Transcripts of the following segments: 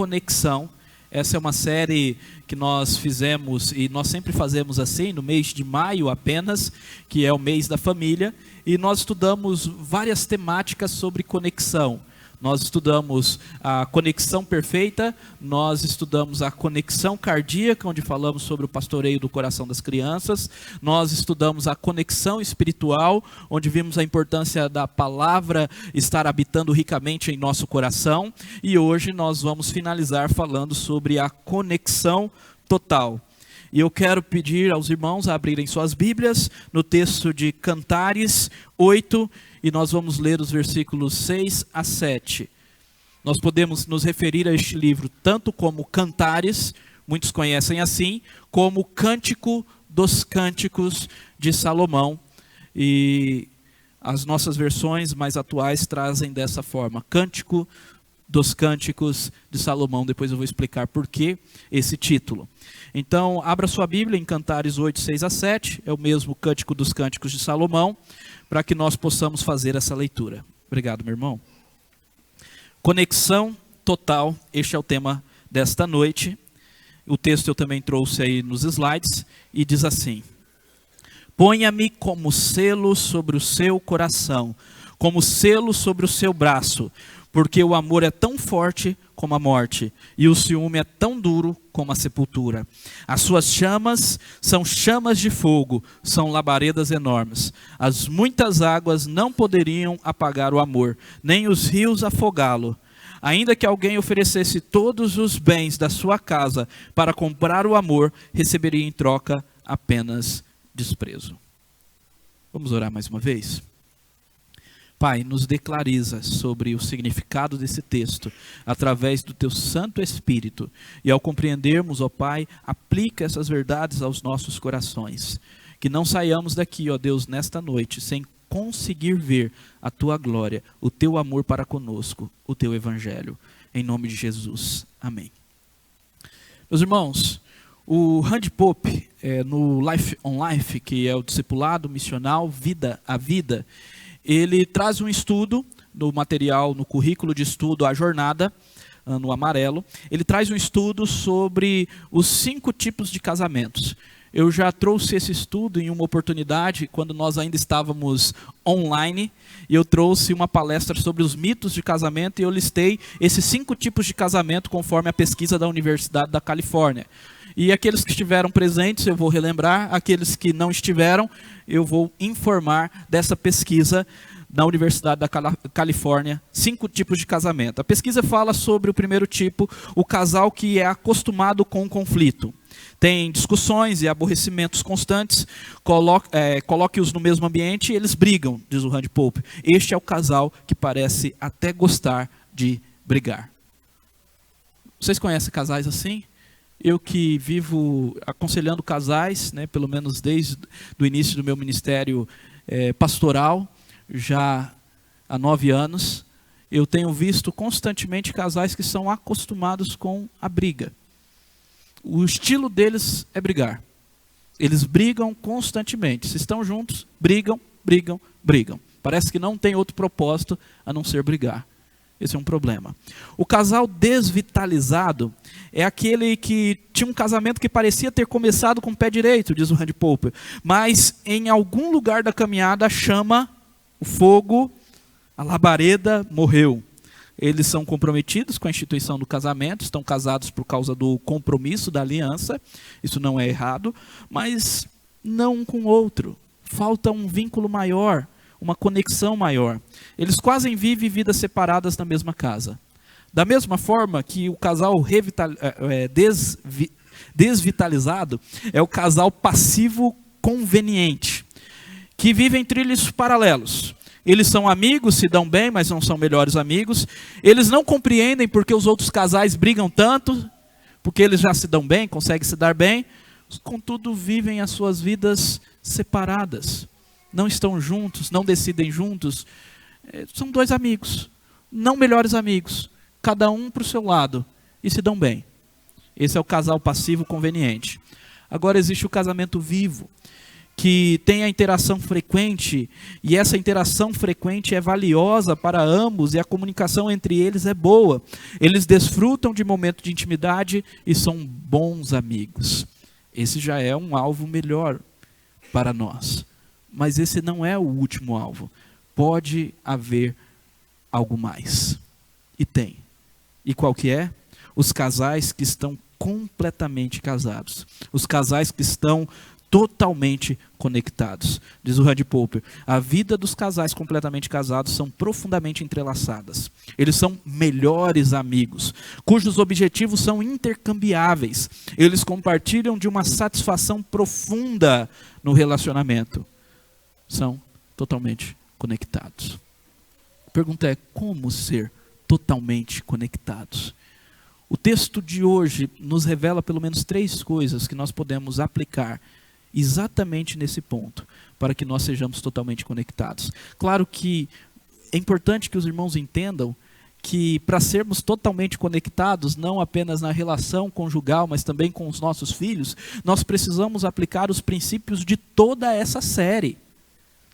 Conexão. Essa é uma série que nós fizemos, e nós sempre fazemos assim, no mês de maio apenas, que é o mês da família, e nós estudamos várias temáticas sobre conexão. Nós estudamos a conexão perfeita, nós estudamos a conexão cardíaca, onde falamos sobre o pastoreio do coração das crianças, nós estudamos a conexão espiritual, onde vimos a importância da palavra estar habitando ricamente em nosso coração, e hoje nós vamos finalizar falando sobre a conexão total. E eu quero pedir aos irmãos a abrirem suas Bíblias no texto de Cantares 8, e nós vamos ler os versículos 6 a 7. Nós podemos nos referir a este livro tanto como Cantares, muitos conhecem assim, como Cântico dos Cânticos de Salomão. E as nossas versões mais atuais trazem dessa forma, Cântico dos Cânticos de Salomão. Depois eu vou explicar por que esse título. Então, abra sua Bíblia em Cantares 8, 6 a 7, é o mesmo Cântico dos Cânticos de Salomão, para que nós possamos fazer essa leitura. Obrigado, meu irmão. Conexão total, este é o tema desta noite. O texto eu também trouxe aí nos slides, e diz assim: Ponha-me como selo sobre o seu coração, como selo sobre o seu braço, porque o amor é tão forte como a morte, e o ciúme é tão duro como a sepultura. As suas chamas são chamas de fogo, são labaredas enormes. As muitas águas não poderiam apagar o amor, nem os rios afogá-lo. Ainda que alguém oferecesse todos os bens da sua casa para comprar o amor, receberia em troca apenas desprezo. Vamos orar mais uma vez? Pai, nos declariza sobre o significado desse texto, através do Teu Santo Espírito. E ao compreendermos, ó Pai, aplica essas verdades aos nossos corações. Que não saiamos daqui, ó Deus, nesta noite, sem conseguir ver a Tua glória, o Teu amor para conosco, o Teu Evangelho. Em nome de Jesus. Amém. Meus irmãos, o Randy Pope, no Life on Life, que é o discipulado missional Vida a Vida, ele traz um estudo no material, no currículo de estudo, a jornada, no amarelo. Ele traz um estudo sobre os 5 tipos de casamentos. Eu já trouxe esse estudo em uma oportunidade, quando nós ainda estávamos online, e eu trouxe uma palestra sobre os mitos de casamento, e eu listei esses 5 tipos de casamento, conforme a pesquisa da Universidade da Califórnia. E aqueles que estiveram presentes, eu vou relembrar. Aqueles que não estiveram, eu vou informar dessa pesquisa da Universidade da Califórnia, 5 tipos de casamento. A pesquisa fala sobre o primeiro tipo, o casal que é acostumado com o conflito. Tem discussões e aborrecimentos constantes, coloque-os no mesmo ambiente e eles brigam, diz o Randy Pope. Este é o casal que parece até gostar de brigar. Vocês conhecem casais assim? Eu que vivo aconselhando casais, né, pelo menos desde o início do meu ministério pastoral, já há 9 anos, eu tenho visto constantemente casais que são acostumados com a briga. O estilo deles é brigar. Eles brigam constantemente. Se estão juntos, brigam, brigam, brigam. Parece que não tem outro propósito a não ser brigar. Esse é um problema. O casal desvitalizado é aquele que tinha um casamento que parecia ter começado com o pé direito, diz o Randy Pope, mas em algum lugar da caminhada a chama, o fogo, a labareda morreu. Eles são comprometidos com a instituição do casamento, estão casados por causa do compromisso da aliança, isso não é errado, mas não um com o outro. Falta um vínculo maior, uma conexão maior. Eles quase vivem vidas separadas na mesma casa. Da mesma forma que o casal desvitalizado é o casal passivo conveniente, que vive em trilhos paralelos. Eles são amigos, se dão bem, mas não são melhores amigos. Eles não compreendem porque os outros casais brigam tanto, porque eles já se dão bem, conseguem se dar bem. Contudo, vivem as suas vidas separadas. Não estão juntos, não decidem juntos. São 2 amigos, não melhores amigos. Cada um para o seu lado e se dão bem. Esse é o casal passivo conveniente. Agora existe o casamento vivo, que têm a interação frequente, e essa interação frequente é valiosa para ambos, e a comunicação entre eles é boa. Eles desfrutam de momentos de intimidade e são bons amigos. Esse já é um alvo melhor para nós. Mas esse não é o último alvo. Pode haver algo mais. E tem. E qual que é? Os casais que estão completamente casados. Os casais que estão totalmente conectados. Diz o Randy Popper, a vida dos casais completamente casados são profundamente entrelaçadas. Eles são melhores amigos, cujos objetivos são intercambiáveis. Eles compartilham de uma satisfação profunda no relacionamento. São totalmente conectados. A pergunta é, como ser totalmente conectados? O texto de hoje nos revela pelo menos 3 coisas que nós podemos aplicar exatamente nesse ponto, para que nós sejamos totalmente conectados. Claro que é importante que os irmãos entendam que para sermos totalmente conectados, não apenas na relação conjugal, mas também com os nossos filhos, nós precisamos aplicar os princípios de toda essa série,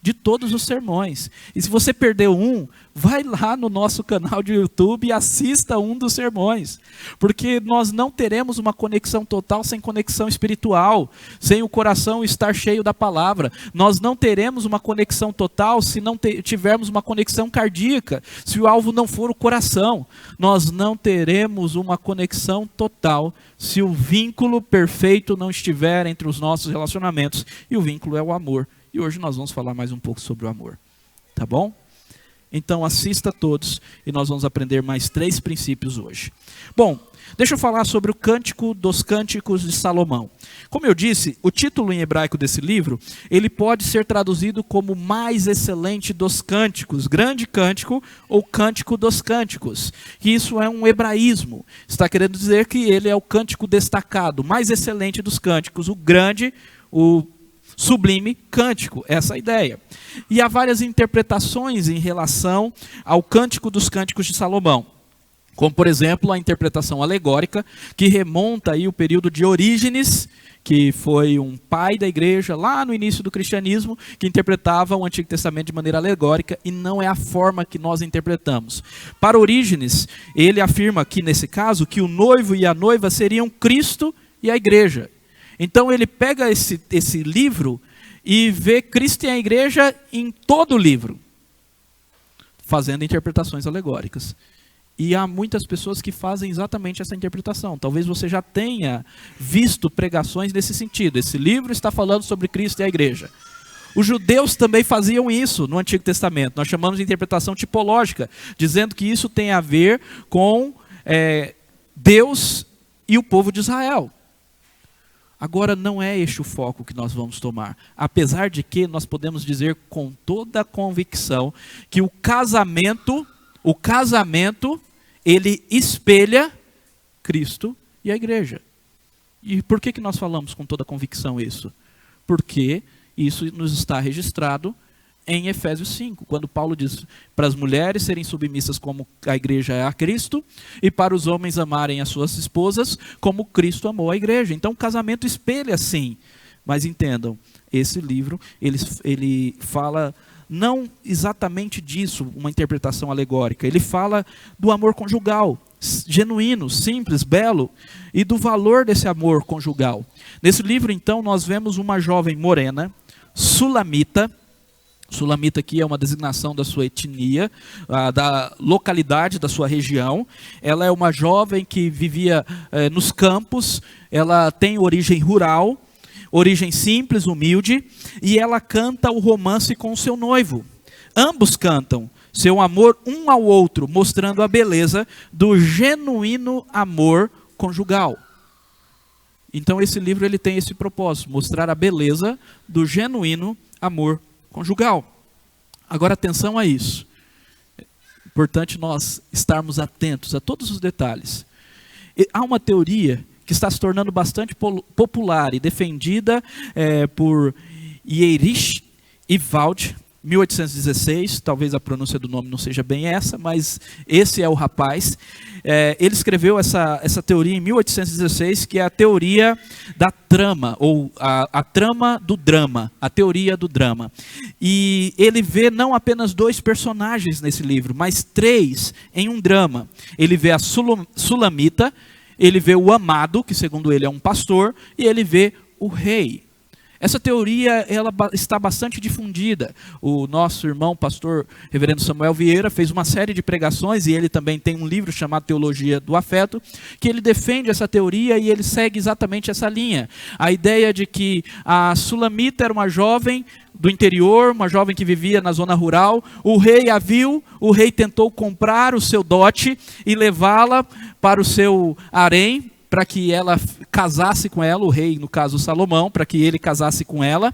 de todos os sermões. E se você perdeu um, vai lá no nosso canal de YouTube e assista um dos sermões. Porque nós não teremos uma conexão total sem conexão espiritual, sem o coração estar cheio da palavra. Nós não teremos uma conexão total se não tivermos uma conexão cardíaca, se o alvo não for o coração. Nós não teremos uma conexão total se o vínculo perfeito não estiver entre os nossos relacionamentos. E o vínculo é o amor. E hoje nós vamos falar mais um pouco sobre o amor. Tá bom? Então assista a todos e nós vamos aprender mais 3 princípios hoje. Bom, deixa eu falar sobre o Cântico dos Cânticos de Salomão. Como eu disse, o título em hebraico desse livro, ele pode ser traduzido como mais excelente dos cânticos, grande cântico ou cântico dos cânticos. E isso é um hebraísmo. Está querendo dizer que ele é o cântico destacado, mais excelente dos cânticos, o grande, o sublime cântico, essa é a ideia. E há várias interpretações em relação ao Cântico dos Cânticos de Salomão. Como, por exemplo, a interpretação alegórica, que remonta aí o período de Orígenes, que foi um pai da igreja lá no início do cristianismo, que interpretava o Antigo Testamento de maneira alegórica, e não é a forma que nós interpretamos. Para Orígenes, ele afirma aqui nesse caso que o noivo e a noiva seriam Cristo e a igreja. Então ele pega esse livro e vê Cristo e a igreja em todo o livro, fazendo interpretações alegóricas. E há muitas pessoas que fazem exatamente essa interpretação. Talvez você já tenha visto pregações nesse sentido. Esse livro está falando sobre Cristo e a igreja. Os judeus também faziam isso no Antigo Testamento. Nós chamamos de interpretação tipológica, dizendo que isso tem a ver com Deus e o povo de Israel. Agora, não é este o foco que nós vamos tomar. Apesar de que nós podemos dizer com toda a convicção que o casamento, ele espelha Cristo e a igreja. E por que nós falamos com toda a convicção isso? Porque isso nos está registrado em Efésios 5, quando Paulo diz para as mulheres serem submissas como a igreja é a Cristo, e para os homens amarem as suas esposas como Cristo amou a igreja. Então o casamento espelha sim, mas entendam, esse livro ele fala não exatamente disso, uma interpretação alegórica, ele fala do amor conjugal, genuíno, simples, belo, e do valor desse amor conjugal. Nesse livro então nós vemos uma jovem morena, sulamita aqui é uma designação da sua etnia, da localidade da sua região. Ela é uma jovem que vivia nos campos, ela tem origem rural, origem simples, humilde, e ela canta o romance com o seu noivo. Ambos cantam seu amor um ao outro, mostrando a beleza do genuíno amor conjugal. Então esse livro ele tem esse propósito, mostrar a beleza do genuíno amor conjugal. Agora atenção a isso. É importante nós estarmos atentos a todos os detalhes. Há uma teoria que está se tornando bastante popular e defendida por Erich Wald, 1816, talvez a pronúncia do nome não seja bem essa, mas esse é o rapaz. Ele escreveu essa teoria em 1816, que é a teoria da trama, ou a trama do drama, a teoria do drama. E ele vê não apenas 2 personagens nesse livro, mas 3 em um drama. Ele vê a Sulamita, ele vê o amado, que segundo ele é um pastor, e ele vê o rei. Essa teoria ela está bastante difundida. O nosso irmão, pastor reverendo Samuel Vieira, fez uma série de pregações, e ele também tem um livro chamado Teologia do Afeto, que ele defende essa teoria e ele segue exatamente essa linha. A ideia de que a Sulamita era uma jovem do interior, uma jovem que vivia na zona rural, o rei a viu, o rei tentou comprar o seu dote e levá-la para o seu harém, para que ela casasse com ela, o rei, no caso Salomão, para que ele casasse com ela,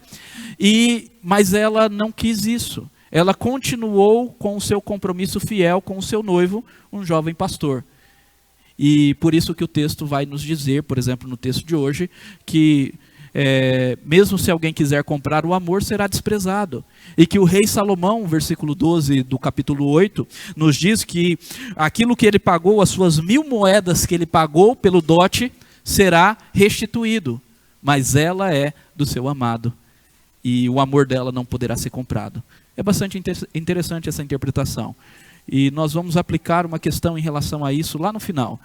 mas ela não quis isso. Ela continuou com o seu compromisso fiel com o seu noivo, um jovem pastor. E por isso que o texto vai nos dizer, por exemplo, no texto de hoje, que mesmo se alguém quiser comprar o amor, será desprezado. E que o rei Salomão, versículo 12 do capítulo 8, nos diz que aquilo que ele pagou, as suas 1000 moedas que ele pagou pelo dote, será restituído. Mas ela é do seu amado, e o amor dela não poderá ser comprado. É bastante interessante essa interpretação. E nós vamos aplicar uma questão em relação a isso lá no final.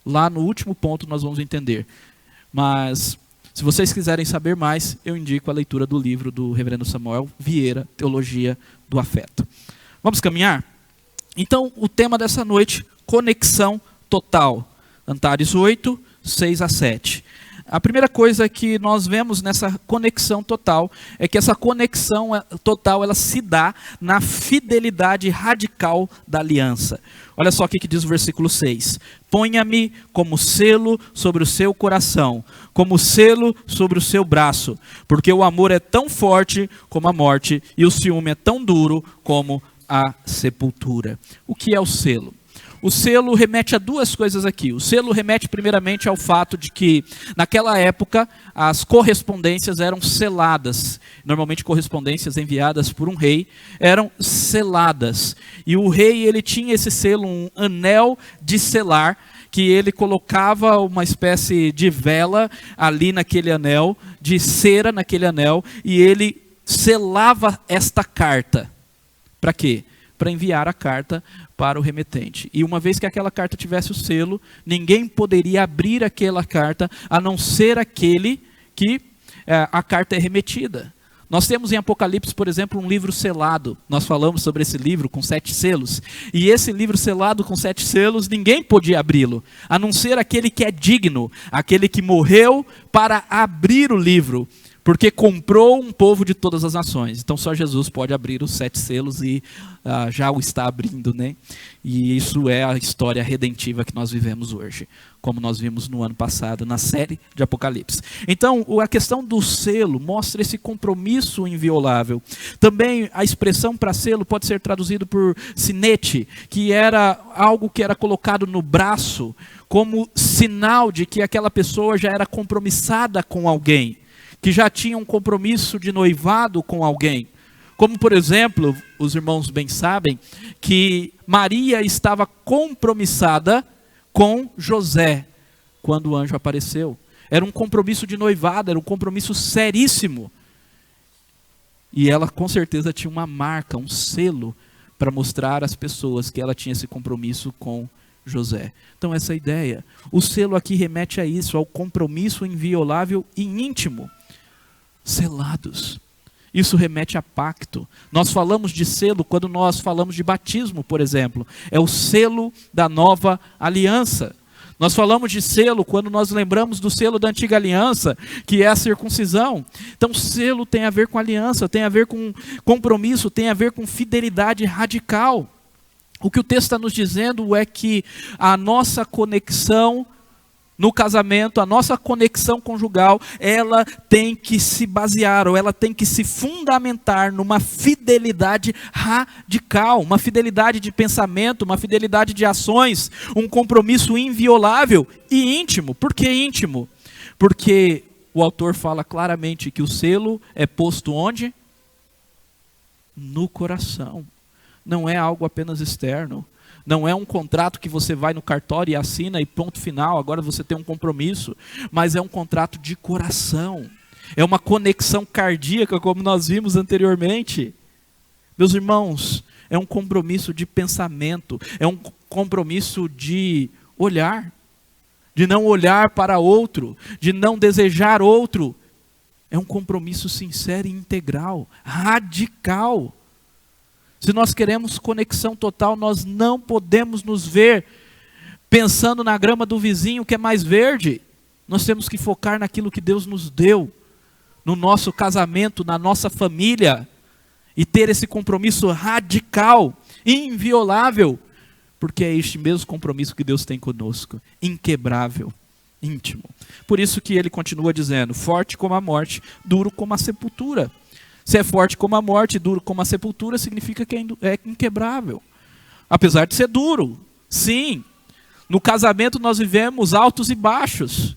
Lá no último ponto nós vamos entender. Mas se vocês quiserem saber mais, eu indico a leitura do livro do reverendo Samuel Vieira, Teologia do Afeto. Vamos caminhar? Então, o tema dessa noite, conexão total. Antares 8, 6 a 7. A primeira coisa que nós vemos nessa conexão total é que essa conexão total ela se dá na fidelidade radical da aliança. Olha só o que diz o versículo 6. Ponha-me como selo sobre o seu coração, como selo sobre o seu braço, porque o amor é tão forte como a morte e o ciúme é tão duro como a sepultura. O que é o selo? O selo remete a 2 coisas aqui. O selo remete primeiramente ao fato de que, naquela época, as correspondências eram seladas. Normalmente correspondências enviadas por um rei eram seladas. E o rei ele tinha esse selo, um anel de selar, que ele colocava uma espécie de vela ali naquele anel, de cera naquele anel, e ele selava esta carta. Para quê? Para enviar a carta para o remetente. E uma vez que aquela carta tivesse o selo, ninguém poderia abrir aquela carta, a não ser aquele que a carta é remetida. Nós temos em Apocalipse, por exemplo, um livro selado. Nós falamos sobre esse livro com 7 selos. E esse livro selado com 7 selos, ninguém podia abri-lo, a não ser aquele que é digno, aquele que morreu para abrir o livro. Porque comprou um povo de todas as nações. Então só Jesus pode abrir os 7 selos e já o está abrindo, né? E isso é a história redentiva que nós vivemos hoje, como nós vimos no ano passado, na série de Apocalipse. Então a questão do selo mostra esse compromisso inviolável. Também a expressão para selo pode ser traduzido por sinete, que era algo que era colocado no braço, como sinal de que aquela pessoa já era compromissada com alguém, que já tinha um compromisso de noivado com alguém. Como, por exemplo, os irmãos bem sabem, que Maria estava compromissada com José, quando o anjo apareceu. Era um compromisso de noivado, era um compromisso seríssimo. E ela com certeza tinha uma marca, um selo, para mostrar às pessoas que ela tinha esse compromisso com José. Então essa ideia, o selo aqui remete a isso, ao compromisso inviolável e íntimo. Selados. Isso remete a pacto. Nós falamos de selo quando nós falamos de batismo, por exemplo. É o selo da nova aliança. Nós falamos de selo quando nós lembramos do selo da antiga aliança, que é a circuncisão. Então selo tem a ver com aliança, tem a ver com compromisso, tem a ver com fidelidade radical. O que o texto está nos dizendo é que a nossa conexão no casamento, a nossa conexão conjugal, ela tem que se basear, ou ela tem que se fundamentar numa fidelidade radical, uma fidelidade de pensamento, uma fidelidade de ações, um compromisso inviolável e íntimo. Por que íntimo? Porque o autor fala claramente que o selo é posto onde? no coração. Não é algo apenas externo. Não é um contrato que você vai no cartório e assina e ponto final, agora você tem um compromisso. Mas é um contrato de coração. É uma conexão cardíaca, como nós vimos anteriormente. Meus irmãos, é um compromisso de pensamento. É um compromisso de olhar. De não olhar para outro. De não desejar outro. É um compromisso sincero e integral. Radical. Se nós queremos conexão total, nós não podemos nos ver pensando na grama do vizinho que é mais verde. Nós temos que focar naquilo que Deus nos deu, no nosso casamento, na nossa família, e ter esse compromisso radical, inviolável, porque é este mesmo compromisso que Deus tem conosco, inquebrável, íntimo. Por isso que ele continua dizendo, forte como a morte, duro como a sepultura. Se é forte como a morte, duro como a sepultura, significa que é inquebrável. Apesar de ser duro, sim. No casamento nós vivemos altos e baixos.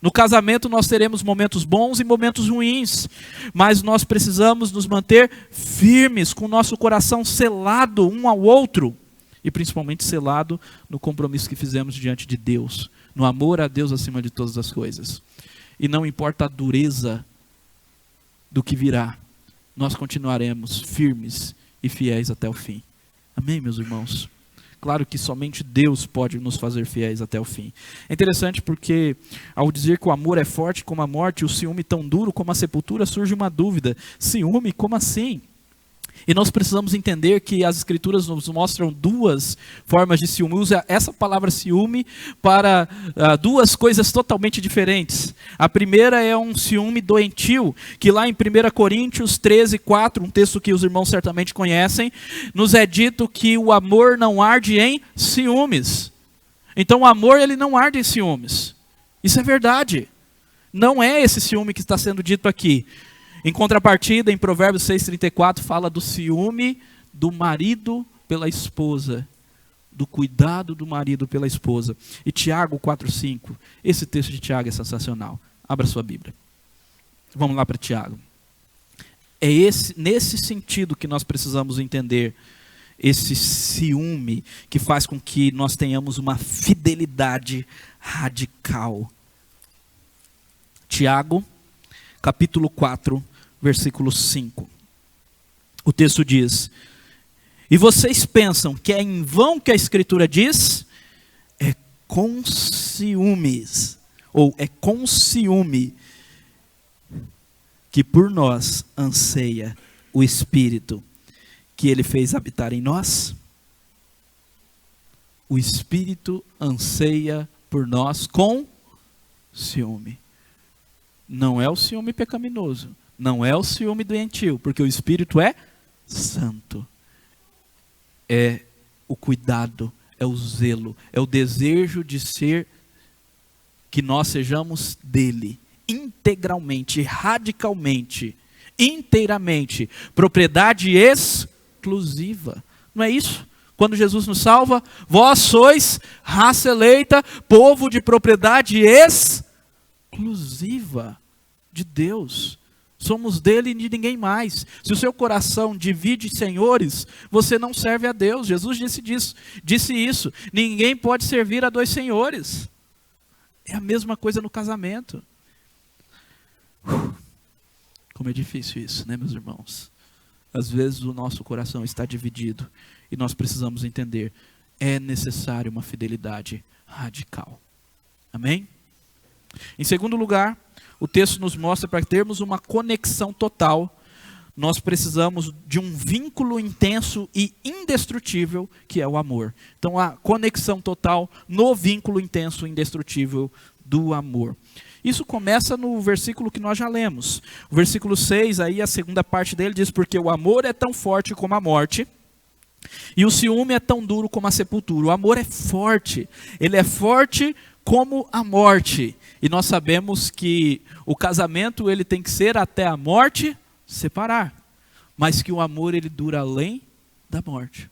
No casamento nós teremos momentos bons e momentos ruins. Mas nós precisamos nos manter firmes, com o nosso coração selado um ao outro. E principalmente selado no compromisso que fizemos diante de Deus. No amor a Deus acima de todas as coisas. E não importa a dureza do que virá. Nós continuaremos firmes e fiéis até o fim. Amém, meus irmãos? Claro que somente Deus pode nos fazer fiéis até o fim. É interessante porque, ao dizer que o amor é forte como a morte, e o ciúme tão duro como a sepultura, surge uma dúvida. Ciúme, como assim? E nós precisamos entender que as Escrituras nos mostram duas formas de ciúme. Usa essa palavra ciúme para duas coisas totalmente diferentes. A primeira é um ciúme doentio, que lá em 1 Coríntios 13:4, um texto que os irmãos certamente conhecem, nos é dito que o amor não arde em ciúmes. Então o amor ele não arde em ciúmes. Isso é verdade. Não é esse ciúme que está sendo dito aqui. Em contrapartida, em Provérbios 6:34, fala do ciúme do marido pela esposa, do cuidado do marido pela esposa. E Tiago 4:5, esse texto de Tiago é sensacional. Abra sua Bíblia. Vamos lá para Tiago. É nesse sentido que nós precisamos entender esse ciúme que faz com que nós tenhamos uma fidelidade radical. Tiago, capítulo 4, versículo 5. O texto diz: e vocês pensam que é em vão que a Escritura diz? É com ciúmes, ou é com ciúme, que por nós anseia o Espírito que Ele fez habitar em nós? O Espírito anseia por nós com ciúme. Não é o ciúme pecaminoso. Não é o ciúme doentio, porque o Espírito é santo. É o cuidado, é o zelo, é o desejo de ser, que nós sejamos dele, integralmente, radicalmente, inteiramente, propriedade exclusiva. Não é isso? Quando Jesus nos salva, vós sois raça eleita, povo de propriedade exclusiva de Deus. Somos dele e de ninguém mais. Se o seu coração divide senhores, você não serve a Deus. Jesus disse isso. Ninguém pode servir a dois senhores. É a mesma coisa no casamento. Como é difícil isso, né, meus irmãos? Às vezes o nosso coração está dividido e nós precisamos entender. É necessário uma fidelidade radical. Amém? Em segundo lugar, o texto nos mostra para termos uma conexão total, nós precisamos de um vínculo intenso e indestrutível, que é o amor. Então, a conexão total no vínculo intenso e indestrutível do amor. Isso começa no versículo que nós já lemos. O versículo 6, aí a segunda parte dele diz: porque o amor é tão forte como a morte, e o ciúme é tão duro como a sepultura. O amor é forte, ele é forte como a morte. E nós sabemos que o casamento ele tem que ser até a morte separar. Mas que o amor ele dura além da morte.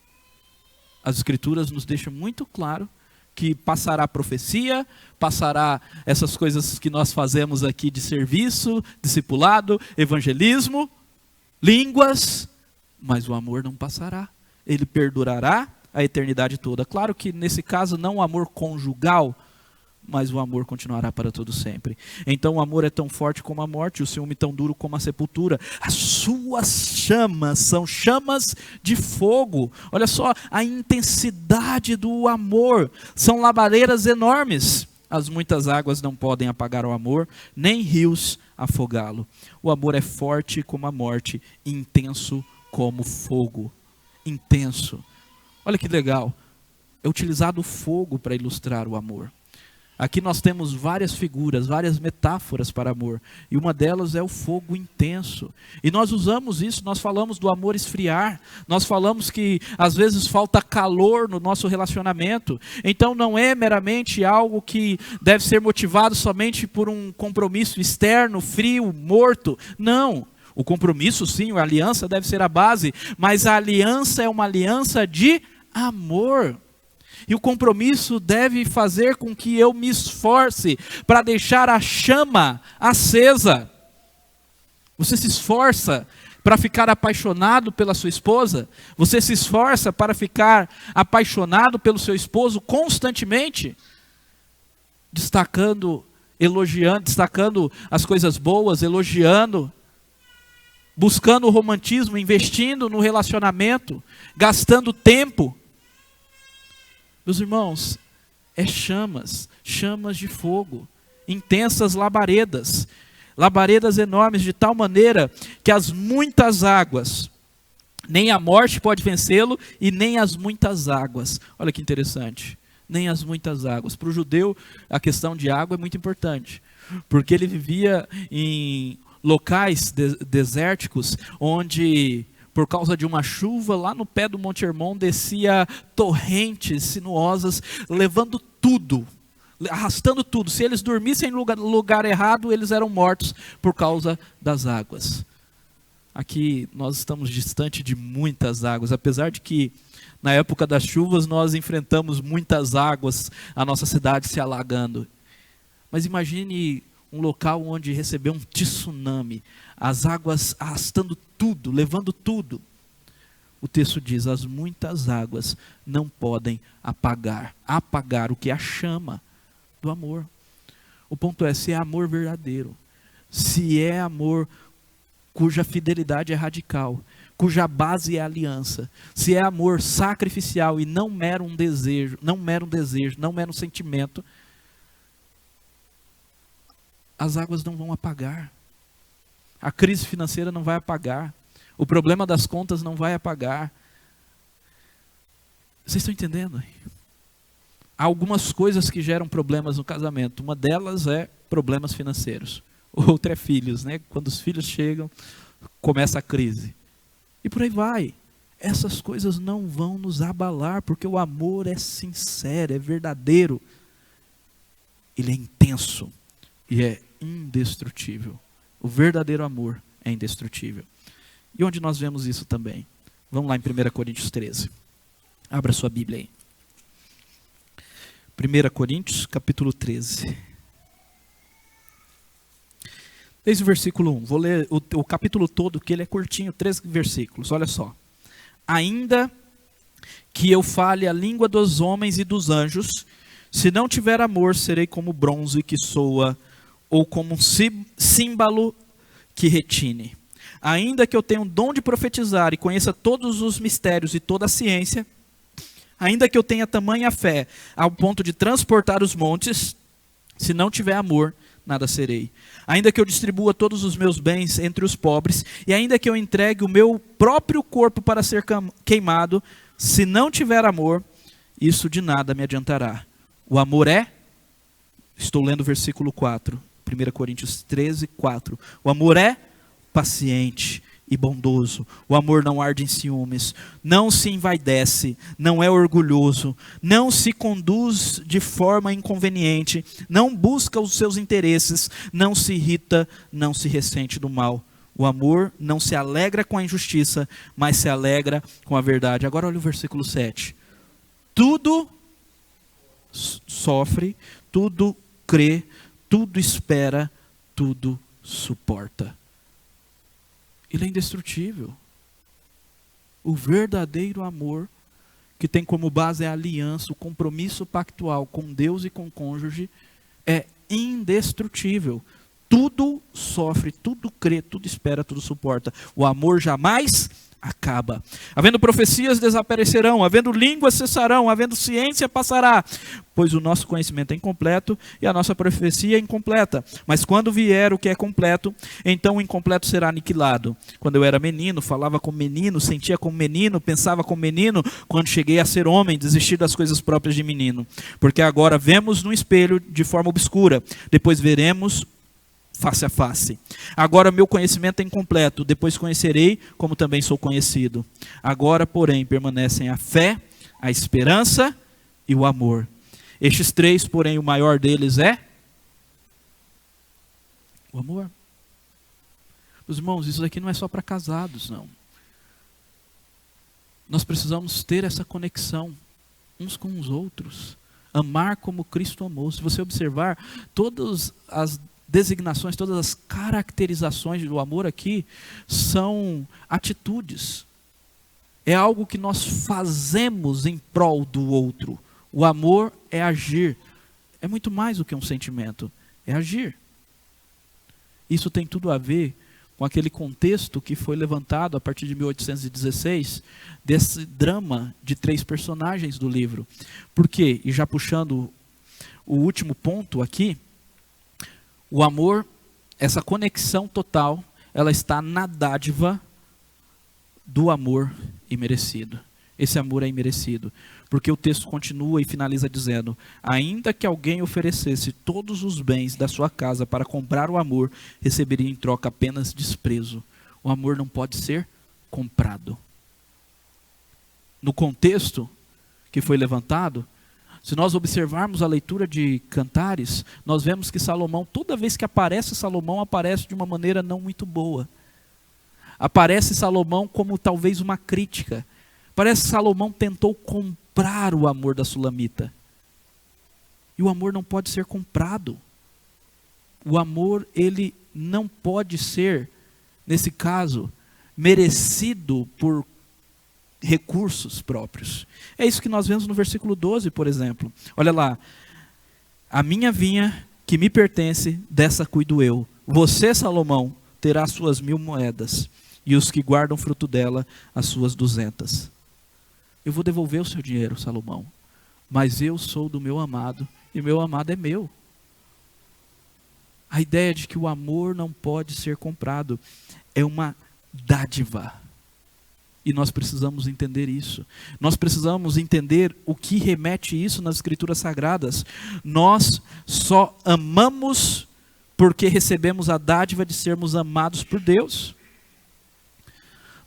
As Escrituras nos deixam muito claro que passará a profecia, passará essas coisas que nós fazemos aqui de serviço, discipulado, evangelismo, línguas, mas o amor não passará. Ele perdurará a eternidade toda. Claro que nesse caso não o amor conjugal, mas o amor continuará para todo sempre. Então o amor é tão forte como a morte, o ciúme tão duro como a sepultura. As suas chamas são chamas de fogo. Olha só a intensidade do amor. São labaredas enormes. As muitas águas não podem apagar o amor, nem rios afogá-lo. O amor é forte como a morte, intenso como fogo. Intenso. Olha que legal. É utilizado o fogo para ilustrar o amor. Aqui nós temos várias figuras, várias metáforas para amor. E uma delas é o fogo intenso. E nós usamos isso, nós falamos do amor esfriar. Nós falamos que às vezes falta calor no nosso relacionamento. Então não é meramente algo que deve ser motivado somente por um compromisso externo, frio, morto. Não. O compromisso sim, a aliança deve ser a base. Mas a aliança é uma aliança de amor. E o compromisso deve fazer com que eu me esforce para deixar a chama acesa. Você se esforça para ficar apaixonado pela sua esposa? Você se esforça para ficar apaixonado pelo seu esposo constantemente? Destacando, elogiando, destacando as coisas boas, elogiando, buscando o romantismo, investindo no relacionamento, gastando tempo. Meus irmãos, é chamas, chamas de fogo, intensas labaredas, labaredas enormes, de tal maneira que as muitas águas, nem a morte pode vencê-lo e nem as muitas águas. Olha que interessante, nem as muitas águas. Para o judeu, a questão de água é muito importante, porque ele vivia em locais desérticos, onde por causa de uma chuva, lá no pé do Monte Hermon, descia torrentes sinuosas, levando tudo, arrastando tudo. Se eles dormissem no lugar errado, eles eram mortos por causa das águas. Aqui nós estamos distante de muitas águas, apesar de que na época das chuvas nós enfrentamos muitas águas, a nossa cidade se alagando. Mas imagine um local onde recebeu um tsunami, as águas arrastando tudo, levando tudo. O texto diz, as muitas águas não podem apagar o que é a chama do amor. O ponto é, se é amor verdadeiro, se é amor cuja fidelidade é radical, cuja base é a aliança, se é amor sacrificial e não mero desejo, não mero sentimento, as águas não vão apagar. A crise financeira não vai apagar. O problema das contas não vai apagar. Vocês estão entendendo? Há algumas coisas que geram problemas no casamento. Uma delas é problemas financeiros. Outra é filhos, né? Quando os filhos chegam, começa a crise. E por aí vai. Essas coisas não vão nos abalar, porque o amor é sincero, é verdadeiro. Ele é intenso e é indestrutível. O verdadeiro amor é indestrutível. E onde nós vemos isso também? Vamos lá em 1 Coríntios 13. Abra sua Bíblia aí. 1 Coríntios, capítulo 13. Desde o versículo 1. Vou ler o capítulo todo, que ele é curtinho, 3 versículos. Olha só. Ainda que eu fale a língua dos homens e dos anjos, se não tiver amor, serei como bronze que soa, ou como um símbolo que retine. Ainda que eu tenha um dom de profetizar e conheça todos os mistérios e toda a ciência, ainda que eu tenha tamanha fé ao ponto de transportar os montes, se não tiver amor, nada serei. Ainda que eu distribua todos os meus bens entre os pobres, e ainda que eu entregue o meu próprio corpo para ser queimado, se não tiver amor, isso de nada me adiantará. O amor é, estou lendo o versículo 4, 1 Coríntios 13, 4. O amor é paciente e bondoso. O amor não arde em ciúmes, não se envaidece, não é orgulhoso, não se conduz de forma inconveniente, não busca os seus interesses, não se irrita, não se ressente do mal. O amor não se alegra com a injustiça, mas se alegra com a verdade. Agora olha o versículo 7. Tudo sofre, tudo crê, tudo espera, tudo suporta. Ele é indestrutível. O verdadeiro amor, que tem como base a aliança, o compromisso pactual com Deus e com o cônjuge, é indestrutível. Tudo sofre, tudo crê, tudo espera, tudo suporta. O amor jamais acaba. Havendo profecias desaparecerão, havendo línguas cessarão, havendo ciência passará, pois o nosso conhecimento é incompleto e a nossa profecia é incompleta. Mas quando vier o que é completo, então o incompleto será aniquilado. Quando eu era menino, falava como menino, sentia como menino, pensava como menino. Quando cheguei a ser homem, desisti das coisas próprias de menino. Porque agora vemos no espelho de forma obscura, depois veremos face a face. Agora meu conhecimento é incompleto, depois conhecerei como também sou conhecido. Agora, porém, permanecem a fé, a esperança e o amor. Estes três, porém, o maior deles é o amor. Meus irmãos, isso aqui não é só para casados, não. Nós precisamos ter essa conexão uns com os outros. Amar como Cristo amou. Se você observar, todas as designações, todas as caracterizações do amor aqui são atitudes. É algo que nós fazemos em prol do outro. O amor é agir. É muito mais do que um sentimento. É agir. Isso tem tudo a ver com aquele contexto que foi levantado a partir de 1816, desse drama de 3 personagens do livro. Por quê? E já puxando o último ponto aqui, o amor, essa conexão total, ela está na dádiva do amor imerecido. Esse amor é imerecido. Porque o texto continua e finaliza dizendo: ainda que alguém oferecesse todos os bens da sua casa para comprar o amor, receberia em troca apenas desprezo. O amor não pode ser comprado. No contexto que foi levantado, se nós observarmos a leitura de Cantares, nós vemos que Salomão, toda vez que aparece Salomão, aparece de uma maneira não muito boa. Aparece Salomão como talvez uma crítica. Parece que Salomão tentou comprar o amor da sulamita. E o amor não pode ser comprado. O amor, ele não pode ser, nesse caso, merecido por recursos próprios. É isso que nós vemos no versículo 12, por exemplo. Olha lá. A minha vinha que me pertence, dessa cuido eu. Você, Salomão, terá suas 1000 moedas, e os que guardam fruto dela, as suas 200. Eu vou devolver o seu dinheiro, Salomão, mas eu sou do meu amado, e meu amado é meu. A ideia de que o amor não pode ser comprado é uma dádiva. E nós precisamos entender isso. Nós precisamos entender o que remete isso nas Escrituras Sagradas. Nós só amamos porque recebemos a dádiva de sermos amados por Deus.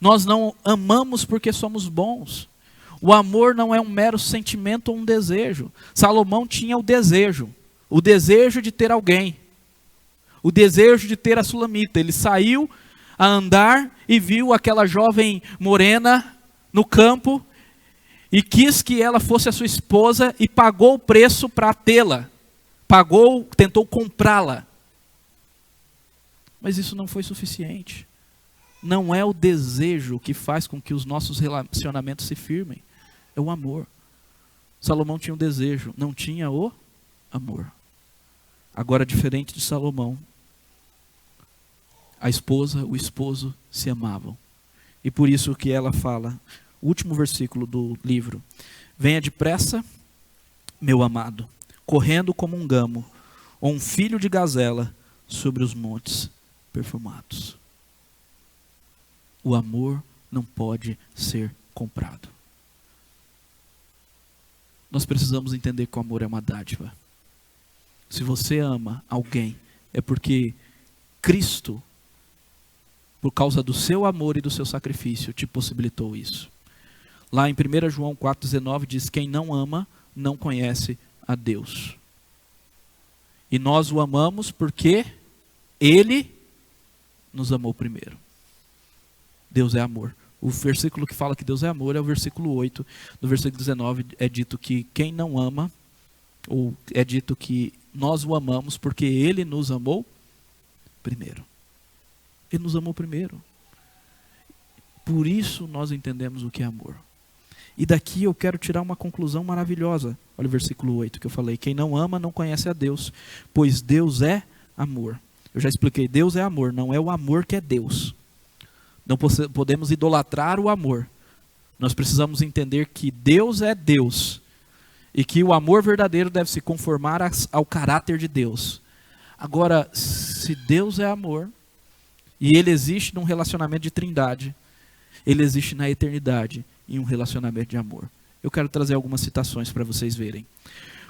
Nós não amamos porque somos bons. O amor não é um mero sentimento ou um desejo. Salomão tinha o desejo de ter alguém, o desejo de ter a sulamita. Ele saiu a andar e viu aquela jovem morena no campo e quis que ela fosse a sua esposa e pagou o preço para tê-la. Tentou comprá-la. Mas isso não foi suficiente. Não é o desejo que faz com que os nossos relacionamentos se firmem. É o amor. Salomão tinha o desejo, não tinha o amor. Agora, diferente de Salomão, a esposa, o esposo se amavam. E por isso que ela fala, o último versículo do livro: venha depressa, meu amado, correndo como um gamo, ou um filho de gazela sobre os montes perfumados. O amor não pode ser comprado. Nós precisamos entender que o amor é uma dádiva. Se você ama alguém, é porque Cristo, por causa do seu amor e do seu sacrifício, te possibilitou isso. Lá em 1 João 4,19 diz: quem não ama, não conhece a Deus. E nós o amamos porque Ele nos amou primeiro. Deus é amor. O versículo que fala que Deus é amor é o versículo 8. No versículo 19 é dito que quem não ama, ou é dito que nós o amamos porque Ele nos amou primeiro. Ele nos amou primeiro. Por isso nós entendemos o que é amor. E daqui eu quero tirar uma conclusão maravilhosa. Olha o versículo 8 que eu falei. Quem não ama não conhece a Deus, pois Deus é amor. Eu já expliquei, Deus é amor, não é o amor que é Deus. Não podemos idolatrar o amor. Nós precisamos entender que Deus é Deus. E que o amor verdadeiro deve se conformar ao caráter de Deus. Agora, se Deus é amor, e Ele existe num relacionamento de trindade, Ele existe na eternidade em um relacionamento de amor. Eu quero trazer algumas citações para vocês verem.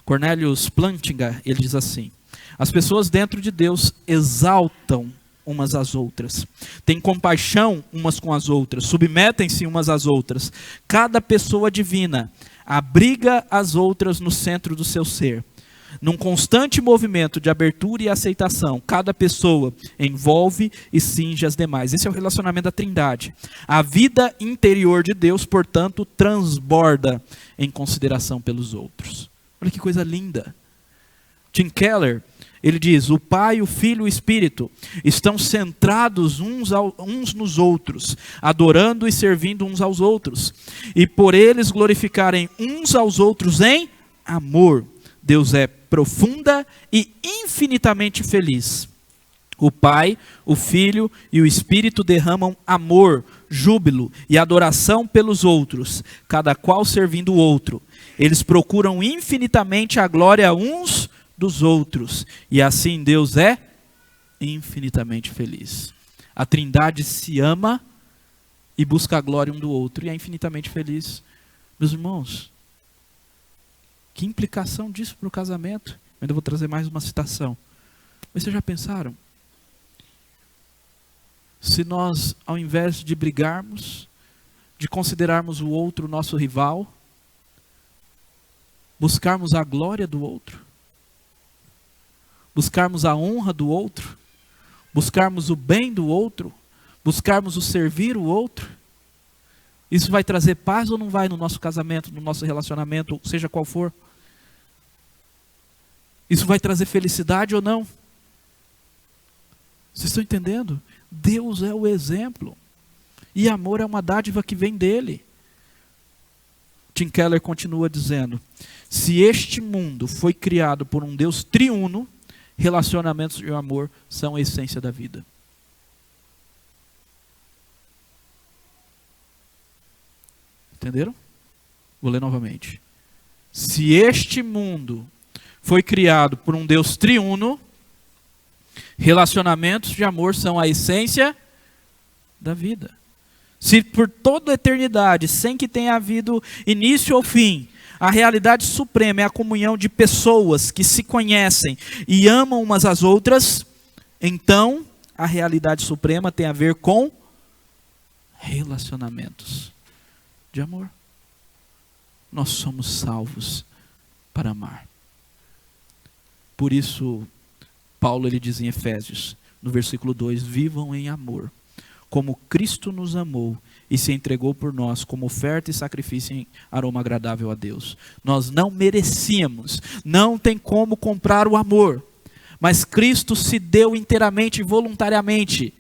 Cornelius Plantinga, ele diz assim: as pessoas dentro de Deus exaltam umas às outras, têm compaixão umas com as outras, submetem-se umas às outras. Cada pessoa divina abriga as outras no centro do seu ser. Num constante movimento de abertura e aceitação, cada pessoa envolve e cinge as demais. Esse é o relacionamento da Trindade. A vida interior de Deus, portanto, transborda em consideração pelos outros. Olha que coisa linda. Tim Keller, ele diz: o Pai, o Filho e o Espírito estão centrados uns nos outros, adorando e servindo uns aos outros, e por eles glorificarem uns aos outros em amor. Deus é profunda e infinitamente feliz. O Pai, o Filho e o Espírito derramam amor, júbilo e adoração pelos outros, cada qual servindo o outro. Eles procuram infinitamente a glória uns dos outros, e assim Deus é infinitamente feliz. A Trindade se ama e busca a glória um do outro, e é infinitamente feliz. Meus irmãos, que implicação disso para o casamento? Eu ainda vou trazer mais uma citação. Mas vocês já pensaram? Se nós, ao invés de brigarmos, de considerarmos o outro nosso rival, buscarmos a glória do outro, buscarmos a honra do outro, buscarmos o bem do outro, buscarmos o servir o outro, isso vai trazer paz ou não vai no nosso casamento, no nosso relacionamento, seja qual for? Isso vai trazer felicidade ou não? Vocês estão entendendo? Deus é o exemplo. E amor é uma dádiva que vem dele. Tim Keller continua dizendo: se este mundo foi criado por um Deus triuno, relacionamentos de amor são a essência da vida. Entenderam? Vou ler novamente. Se este mundo foi criado por um Deus triuno, relacionamentos de amor são a essência da vida. Se por toda a eternidade, sem que tenha havido início ou fim, a realidade suprema é a comunhão de pessoas que se conhecem e amam umas às outras, então a realidade suprema tem a ver com relacionamentos de amor. Nós somos salvos para amar. Por isso, Paulo ele diz em Efésios, no versículo 2, vivam em amor, como Cristo nos amou e se entregou por nós como oferta e sacrifício em aroma agradável a Deus. Nós não merecíamos, não tem como comprar o amor, mas Cristo se deu inteiramente e voluntariamente,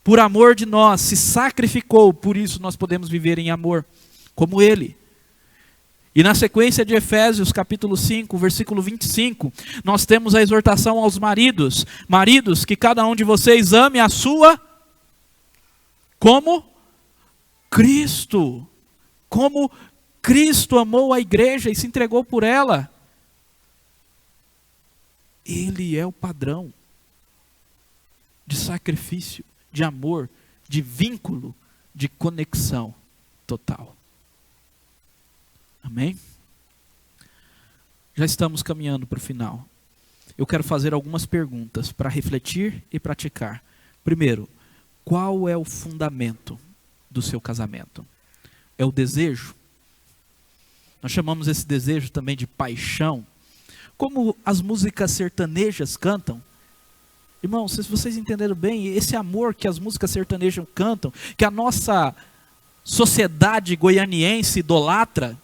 por amor de nós, se sacrificou, por isso nós podemos viver em amor, como Ele. E na sequência de Efésios capítulo 5, versículo 25, nós temos a exortação aos maridos. Maridos, que cada um de vocês ame a sua, como Cristo amou a igreja e se entregou por ela. Ele é o padrão de sacrifício, de amor, de vínculo, de conexão total. Amém? Já estamos caminhando para o final. Eu quero fazer algumas perguntas para refletir e praticar. Primeiro, qual é o fundamento do seu casamento? É o desejo? Nós chamamos esse desejo também de paixão. Como as músicas sertanejas cantam. Irmãos, se vocês entenderam bem, esse amor que as músicas sertanejas cantam, que a nossa sociedade goianiense idolatra,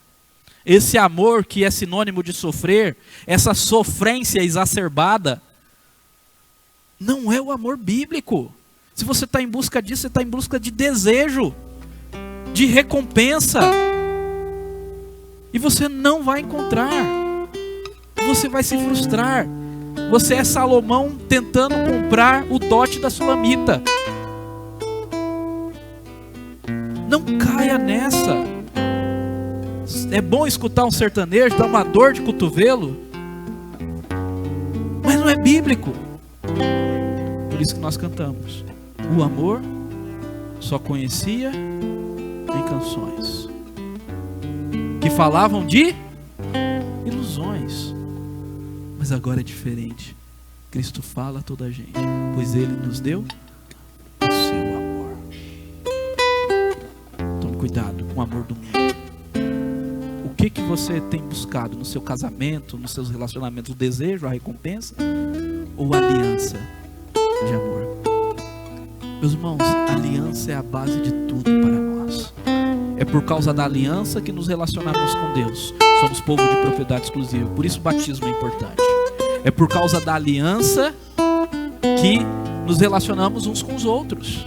esse amor que é sinônimo de sofrer, essa sofrência exacerbada, não é o amor bíblico. Se você está em busca disso, você está em busca de desejo. de recompensa. E você não vai encontrar. Você vai se frustrar. Você é Salomão tentando comprar o dote da sulamita. Não caia nessa. É bom escutar um sertanejo, dar uma dor de cotovelo, mas não é bíblico. Por isso que nós cantamos: o amor só conhecia em canções que falavam de ilusões. Mas agora é diferente. Cristo fala a toda a gente, pois Ele nos deu o seu amor. Tome cuidado com o amor do mundo. O que você tem buscado no seu casamento, nos seus relacionamentos? O desejo, a recompensa ou a aliança de amor? Meus irmãos, a aliança é a base de tudo para nós. É por causa da aliança que nos relacionamos com Deus. Somos povo de propriedade exclusiva. Por isso o batismo é importante. É por causa da aliança que nos relacionamos uns com os outros.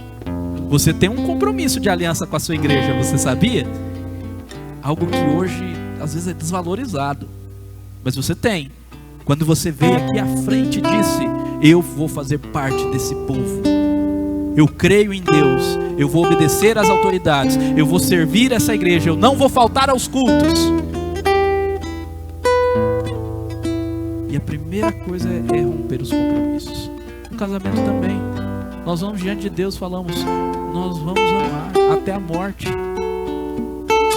Você tem um compromisso de aliança com a sua igreja, você sabia? Algo que hoje às vezes é desvalorizado, mas você tem. Quando você veio aqui à frente e disse: eu vou fazer parte desse povo, eu creio em Deus, eu vou obedecer às autoridades, eu vou servir essa igreja, eu não vou faltar aos cultos. E a primeira coisa é romper os compromissos. No casamento também, nós vamos diante de Deus, falamos: nós vamos amar até a morte,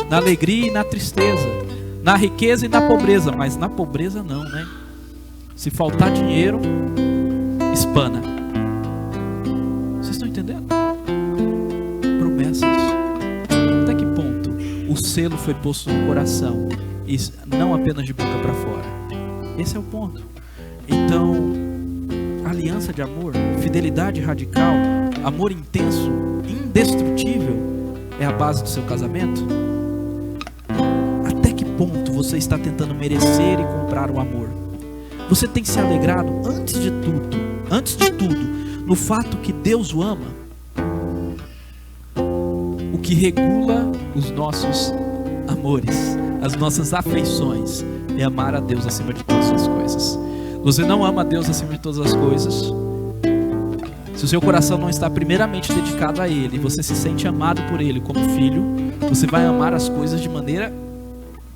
na alegria e na tristeza, na riqueza e na pobreza. Mas na pobreza não, né? Se faltar dinheiro, espana. Vocês estão entendendo? Promessas. Até que ponto o selo foi posto no coração e não apenas de boca para fora? Esse é o ponto. Então, aliança de amor, fidelidade radical, amor intenso, indestrutível, é a base do seu casamento? Até que ponto você está tentando merecer e comprar o amor? Você tem se alegrado antes de tudo, no fato que Deus o ama? O que regula os nossos amores, as nossas afeições, é amar a Deus acima de todas as coisas. Você não ama a Deus acima de todas as coisas, se o seu coração não está primeiramente dedicado a Ele, você se sente amado por Ele como filho, você vai amar as coisas de maneira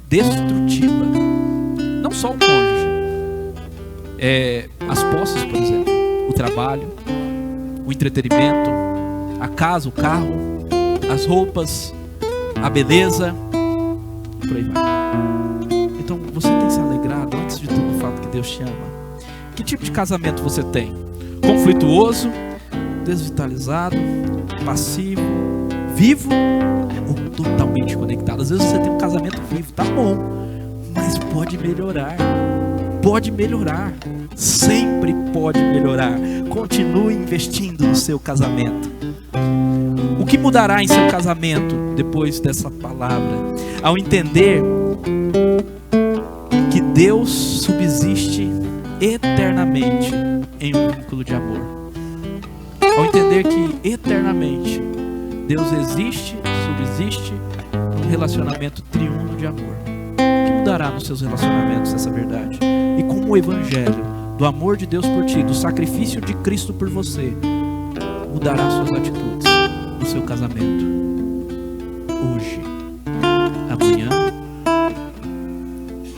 destrutiva. Não só o cônjuge, as posses, por exemplo, o trabalho, o entretenimento, a casa, o carro, as roupas, a beleza, por aí vai. Então você tem se alegrado antes de tudo no fato que Deus te ama? Que tipo de casamento você tem? Conflituoso, desvitalizado, passivo, vivo ou totalmente conectado? Às vezes você tem um casamento vivo, tá bom, mas pode melhorar. Pode melhorar, sempre pode melhorar. Continue investindo no seu casamento. O que mudará em seu casamento depois dessa palavra? Ao entender que Deus subsiste eternamente em um vínculo de amor. Ao entender que eternamente Deus existe, subsiste num relacionamento triuno de amor. O que mudará nos seus relacionamentos essa verdade? E como o evangelho do amor de Deus por ti, do sacrifício de Cristo por você, mudará suas atitudes no seu casamento? Hoje, amanhã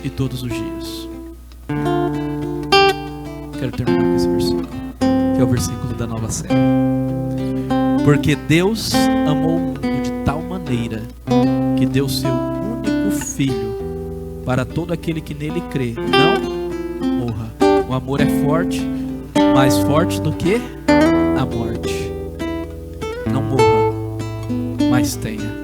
e todos os dias. Quero terminar com esse versículo, que é o versículo da nova série. Porque Deus amou o mundo de tal maneira que deu seu único filho para todo aquele que nele crê, não morra. O amor é forte, mais forte do que a morte. Não morra, mas tenha